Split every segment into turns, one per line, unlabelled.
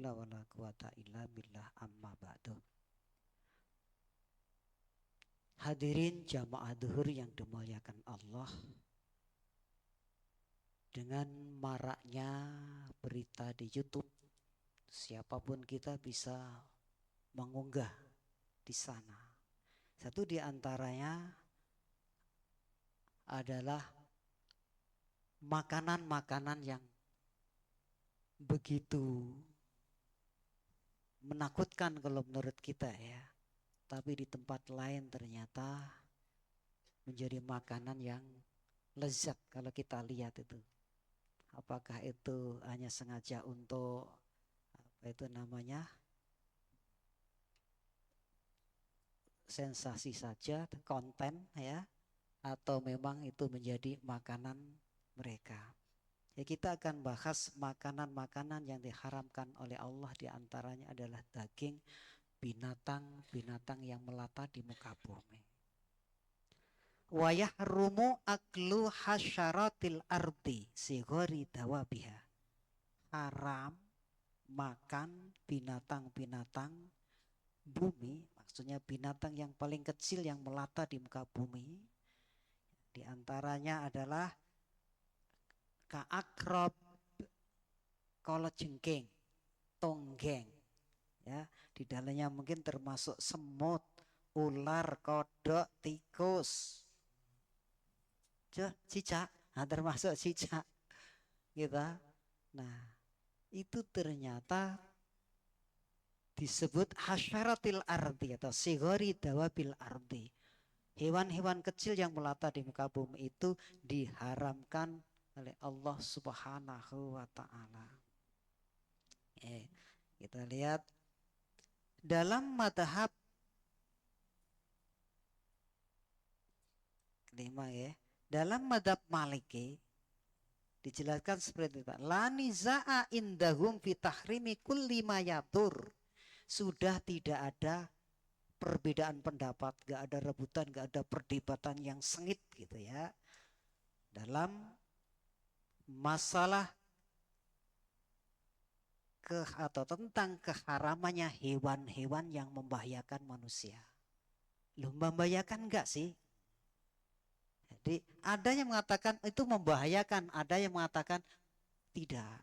haula wala quwata illa billah, amma ba'du. Hadirin jamaah zuhur yang dimuliakan Allah, dengan maraknya berita di YouTube, siapapun kita bisa mengunggah di sana. Satu di antaranya adalah makanan-makanan yang begitu menakutkan kalau menurut kita ya, tapi di tempat lain ternyata menjadi makanan yang lezat kalau kita lihat itu. Apakah itu hanya sengaja untuk apa itu namanya sensasi saja, konten ya, atau memang itu menjadi makanan mereka. Ya, kita akan bahas makanan-makanan yang diharamkan oleh Allah, di antaranya adalah daging binatang-binatang yang melata di muka bumi. Wa yahrumu aklu hasyaratil ardi sigori dawabiha. Haram makan binatang-binatang bumi, maksudnya binatang yang paling kecil yang melata di muka bumi. Di antaranya adalah kaakrab, kalajengking, tonggeng. Ya, di dalamnya mungkin termasuk semut, ular, kodok, tikus, cicak, termasuk cicak, gitu. Nah, itu ternyata disebut hasyaratil ardi atau sigori dawabil ardi. Hewan-hewan kecil yang melata di muka bumi itu diharamkan oleh Allah Subhanahu wa taala. Kita lihat dalam madhab kelima ya. Dalam madhab Maliki dijelaskan seperti itu. La nizaa indahum fi tahrimi kulli ma yatur. Sudah tidak ada perbedaan pendapat, gak ada rebutan, gak ada perdebatan yang sengit gitu ya, dalam masalah atau tentang keharamannya hewan-hewan yang membahayakan manusia. Loh, membahayakan enggak sih? Jadi ada yang mengatakan itu membahayakan, ada yang mengatakan tidak.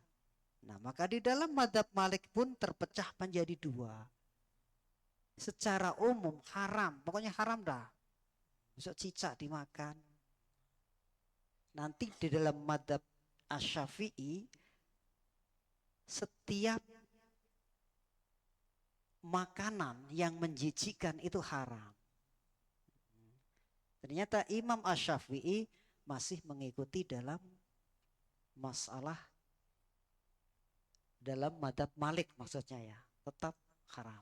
Nah, maka di dalam madhab Malik pun terpecah menjadi dua. Secara umum haram, pokoknya haram dah. Besok cicak dimakan. Nanti di dalam madhab Asy-Syafi'i, setiap makanan yang menjijikkan itu haram. Ternyata Imam Asy-Syafi'i masih mengikuti dalam masalah dalam madhab Malik, maksudnya ya, tetap haram.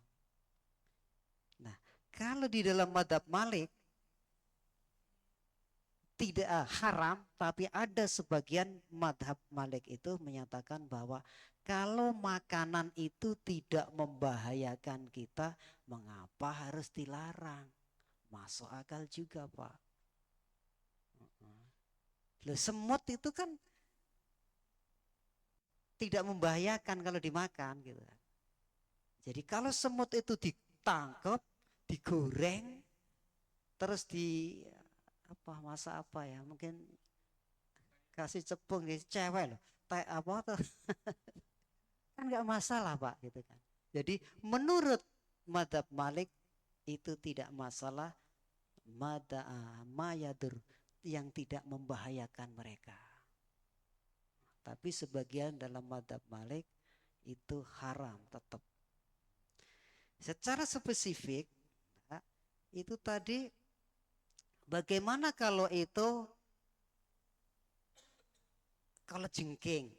Nah, kalau di dalam madhab Malik tidak haram, tapi ada sebagian madhab Malik itu menyatakan bahwa kalau makanan itu tidak membahayakan kita, mengapa harus dilarang? Masuk akal juga, Pak. Loh, semut itu kan tidak membahayakan kalau dimakan gitu. Jadi kalau semut itu ditangkap, digoreng, terus di apa masa apa ya, mungkin kasih cepung di cewek loh, teh apa tuh, kan nggak masalah Pak gitu kan. Jadi menurut madhab Malik itu tidak masalah, mayadur, yang tidak membahayakan mereka. Tapi sebagian dalam madhab Malik itu haram tetap. Secara spesifik itu tadi bagaimana kalau itu kalau jengking.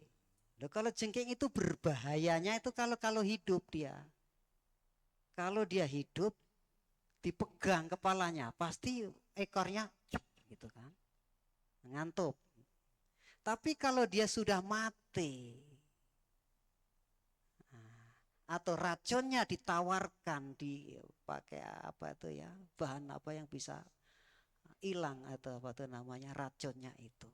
Loh, kalau jengking itu berbahayanya itu kalau hidup dia. Kalau dia hidup dipegang kepalanya pasti ekornya cep gitu kan. Ngantuk. Tapi kalau dia sudah mati atau racunnya ditawarkan, dipakai apa itu ya, bahan apa yang bisa hilang atau apa itu namanya racunnya itu.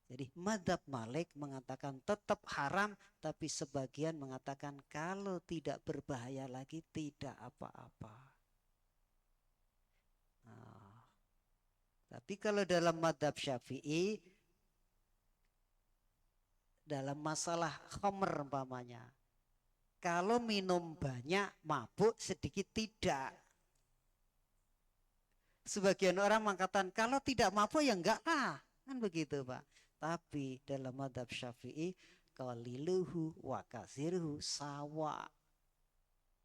Jadi madhab Malik mengatakan tetap haram, tapi sebagian mengatakan kalau tidak berbahaya lagi tidak apa-apa. Nah, tapi kalau dalam madhab Syafi'i, dalam masalah khamr umpamanya, kalau minum banyak mabuk, sedikit tidak. Sebagian orang mengatakan kalau tidak mabuk ya enggak kan begitu Pak. Tapi dalam madhab Syafi'i, qaliluhu wa katsiruhu sawa.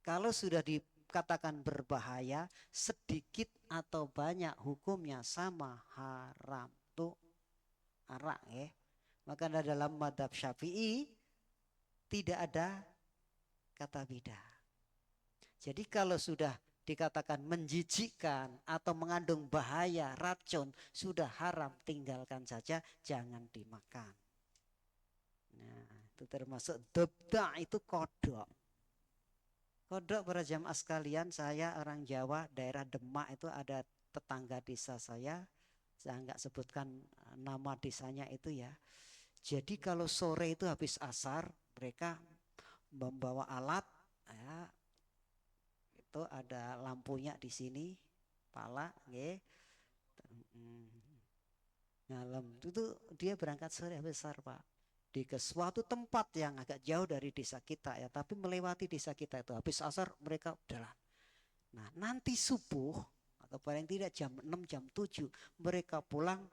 Kalau sudah dikatakan berbahaya, sedikit atau banyak hukumnya sama, haram. Tuh arak ya. Maka dalam madhab Syafi'i tidak ada kata beda. Jadi kalau sudah dikatakan menjijikkan atau mengandung bahaya, racun, sudah haram, tinggalkan saja, jangan dimakan. Nah, itu termasuk dobda, itu kodok. Kodok para jamaah sekalian, saya orang Jawa, daerah Demak itu ada tetangga desa saya nggak sebutkan nama desanya itu ya. Jadi kalau sore itu habis asar, mereka membawa alat, ya, itu ada lampunya di sini, pala, nggih. Malam itu dia berangkat sore besar Pak, di ke suatu tempat yang agak jauh dari desa kita ya, tapi melewati desa kita itu habis asar mereka udah. Nah nanti subuh atau paling tidak jam 6 jam 7 mereka pulang,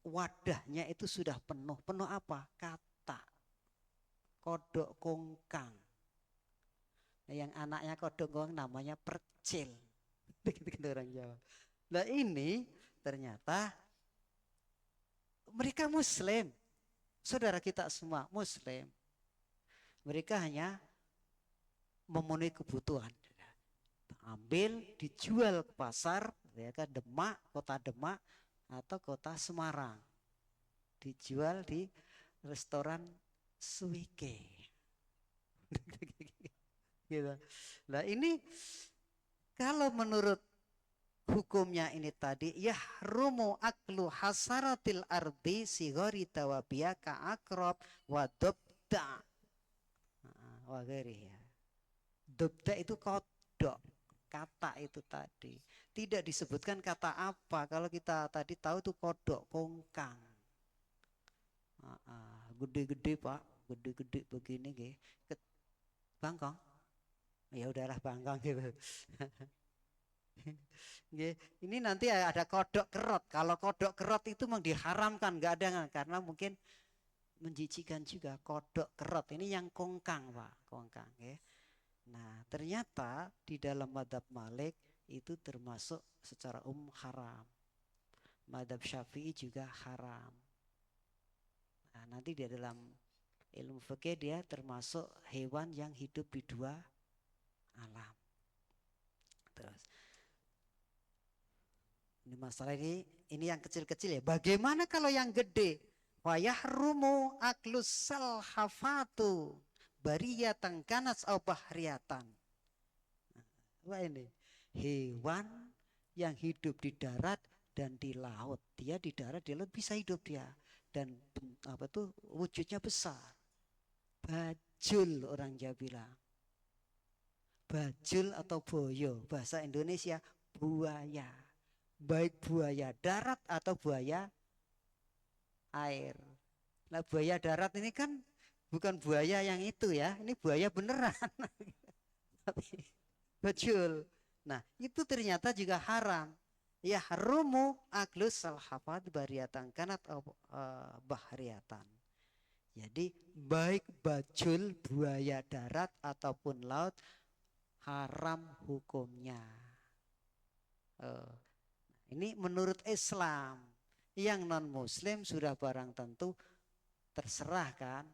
wadahnya itu sudah penuh. Penuh apa? Kata kodok kongkang. Nah, yang anaknya kodok kongkang namanya percil. Gitu orang Jawa. Nah ini ternyata mereka Muslim, saudara kita semua Muslim. Mereka hanya memenuhi kebutuhan. Ambil, dijual ke pasar, ya kan, Demak, kota Demak atau kota Semarang. Dijual di restoran Suike. Gitu. Nah ini kalau menurut hukumnya ini tadi, yahrumu aklu hasaratil ardi sigori tawabiyah ka'akrob wadobda wageri ya. Dobda itu kodok, kata itu tadi. Tidak disebutkan kata apa. Kalau kita tadi tahu itu kodok, kongkang. Gede-gede Pak, gede-gede begini gitu. Bangkong. Ya udahlah bangkong gitu. Ini nanti ada kodok kerot. Kalau kodok kerot itu memang diharamkan, nggak ada karena mungkin menjijikan juga kodok kerot. Ini yang kongkang Pak, kongkang ya. Nah ternyata di dalam madhab Malik itu termasuk secara haram. Madhab Syafi'i juga haram. Nah nanti di dalam ilmu fikih dia termasuk hewan yang hidup di dua alam. Terus ini masalah ini yang kecil-kecil ya. Bagaimana kalau yang gede? Wa yahrumu aklus salhafatu bariyatan kanas au bahriyatan. Wah ini hewan yang hidup di darat dan di laut. Dia di darat, di laut bisa hidup dia, dan apa tuh wujudnya besar. Bajul orang Jawa bilang. Bajul atau boyo bahasa Indonesia buaya. Baik buaya darat atau buaya air. Nah buaya darat ini kan bukan buaya yang itu ya, ini buaya beneran. Tapi bajul. Nah itu ternyata juga haram. Ya harumu aklus salhafat bariyatan kanat bahriyatan. Jadi baik bajul buaya darat ataupun laut haram hukumnya. Ini menurut Islam. Yang non muslim sudah barang tentu terserah kan.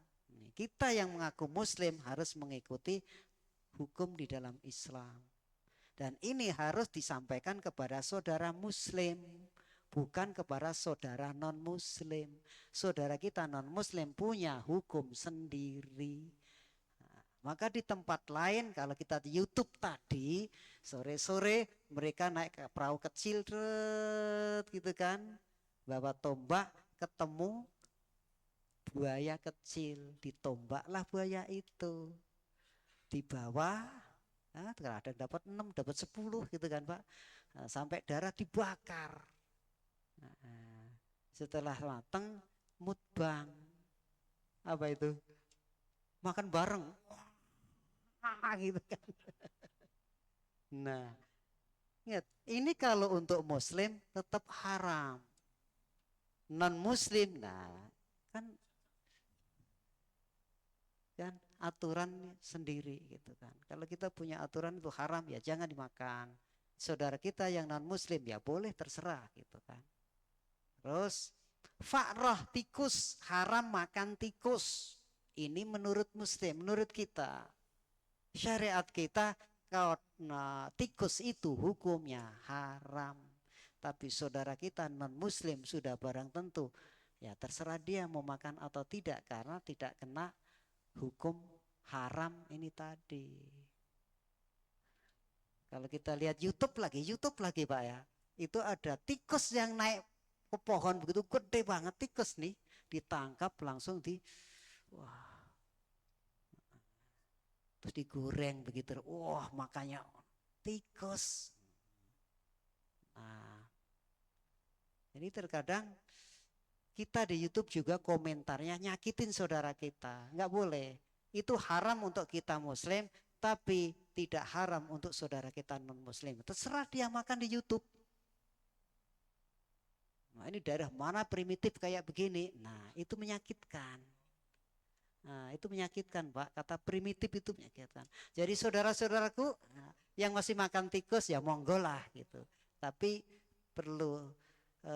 Kita yang mengaku muslim harus mengikuti hukum di dalam Islam. Dan ini harus disampaikan kepada saudara muslim, bukan kepada saudara non muslim. Saudara kita non muslim punya hukum sendiri. Maka di tempat lain kalau kita di YouTube tadi sore-sore mereka naik ke perahu kecil gitu kan, bawa tombak ketemu buaya kecil, ditombaklah buaya itu, dibawa, nah, kadang dapat 6, dapat 10 gitu kan Pak, nah, sampai darah dibakar. Nah, setelah matang mukbang, apa itu? Makan bareng, gitu kan. Nah, ingat, ini kalau untuk Muslim tetap haram. Non Muslim, nah kan aturan sendiri gitu kan. Kalau kita punya aturan itu haram ya jangan dimakan. Saudara kita yang non Muslim ya boleh terserah gitu kan. Terus fakrah tikus, haram makan tikus. Ini menurut Muslim, menurut kita. Syariat kita karena tikus itu hukumnya haram. Tapi saudara kita non Muslim sudah barang tentu ya terserah dia mau makan atau tidak karena tidak kena hukum haram ini tadi. Kalau kita lihat YouTube lagi Pak ya, itu ada tikus yang naik ke pohon begitu gede banget tikus nih, ditangkap langsung wah, terus digoreng begitu, wah makanya tikus. Nah, jadi terkadang kita di YouTube juga komentarnya nyakitin saudara kita, nggak boleh. Itu haram untuk kita Muslim, tapi tidak haram untuk saudara kita non Muslim. Terserah dia makan di YouTube. Nah, ini daerah mana primitif kayak begini. Nah, itu menyakitkan. Nah, itu menyakitkan, Pak. Kata primitif itu menyakitkan. Jadi saudara-saudaraku yang masih makan tikus ya monggo lah gitu. Tapi perlu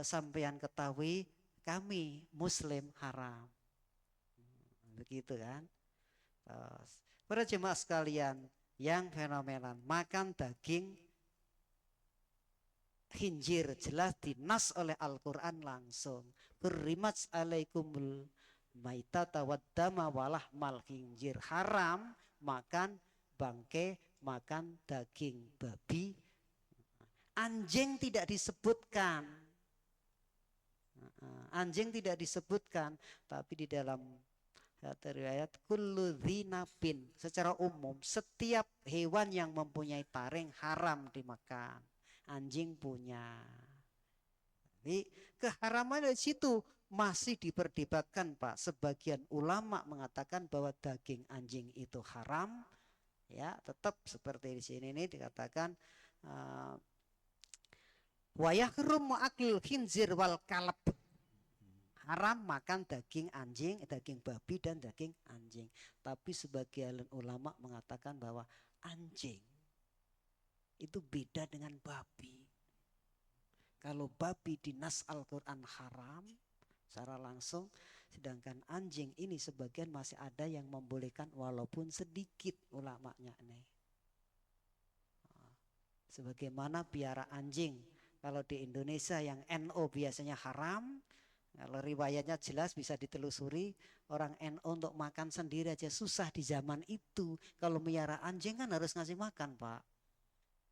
sampean ketahui kami Muslim haram. Begitu kan? Para jemaah sekalian yang fenomenal, makan daging khinjir jelas dinas oleh Al-Quran langsung. Hurrimat alaikumul maitata waddama walahmal khinjir. Haram makan bangke, makan daging babi. Anjing tidak disebutkan. Anjing tidak disebutkan, tapi di dalam riwayat kullu dzinabin secara umum setiap hewan yang mempunyai taring haram dimakan. Anjing punya. Jadi keharaman dari situ masih diperdebatkan Pak. Sebagian ulama mengatakan bahwa daging anjing itu haram. Ya, tetap seperti di sini ini dikatakan wa yahrum akil khinzir wal kalab. Haram makan daging anjing, daging babi dan daging anjing. Tapi sebagian ulama mengatakan bahwa anjing itu beda dengan babi. Kalau babi di nas Al-Quran haram secara langsung, sedangkan anjing ini sebagian masih ada yang membolehkan walaupun sedikit ulamanya nih. Sebagaimana piara anjing, kalau di Indonesia yang NO biasanya haram. Kalau riwayatnya jelas bisa ditelusuri, orang NO untuk makan sendiri aja susah di zaman itu. Kalau melihara anjing kan harus ngasih makan Pak.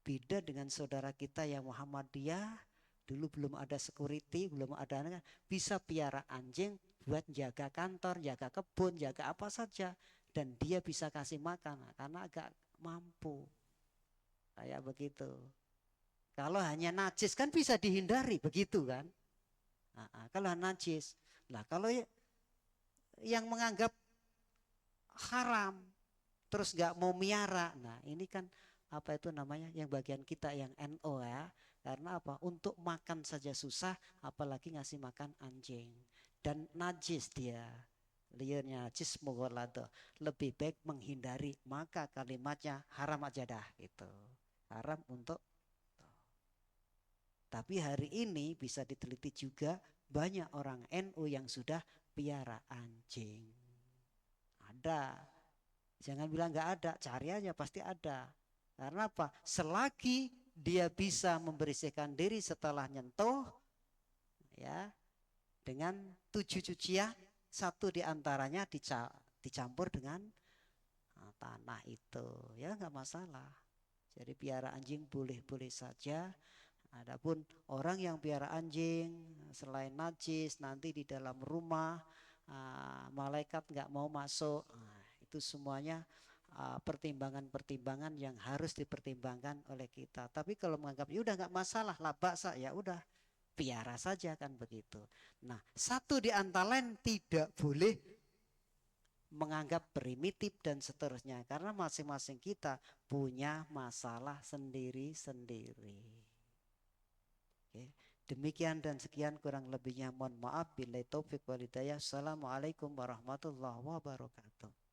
Beda dengan saudara kita yang Muhammadiyah, dulu belum ada security, belum ada, bisa piara anjing buat jaga kantor, jaga kebun, jaga apa saja. Dan dia bisa kasih makan karena agak mampu. Kayak begitu. Kalau hanya najis kan bisa dihindari begitu kan. Kalau najis, lah kalau yang menganggap haram terus nggak mau miara, nah ini kan apa itu namanya yang bagian kita yang NO ya, karena apa? Untuk makan saja susah, apalagi ngasih makan anjing dan najis dia, liarnya najis mughalladhah, lebih baik menghindari, maka kalimatnya haram aja dah gitu, haram untuk. Tapi hari ini bisa diteliti juga banyak orang NU yang sudah piara anjing. Ada. Jangan bilang nggak ada, cari aja pasti ada. Karena apa? Selagi dia bisa membersihkan diri setelah nyentuh, ya, dengan 7 cucian, satu diantaranya dicampur dengan tanah itu, ya nggak masalah. Jadi piara anjing boleh-boleh saja. Adapun orang yang piara anjing selain najis nanti di dalam rumah malaikat nggak mau masuk. Itu semuanya pertimbangan-pertimbangan yang harus dipertimbangkan oleh kita. Tapi kalau menganggap ya udah nggak masalah lah baksa ya udah piara saja kan begitu. Nah, satu di antara lain tidak boleh menganggap primitif dan seterusnya karena masing-masing kita punya masalah sendiri-sendiri. Oke. Demikian dan sekian kurang lebihnya mohon maaf. Billahi taufik walhidayah. Assalamualaikum warahmatullahi wabarakatuh.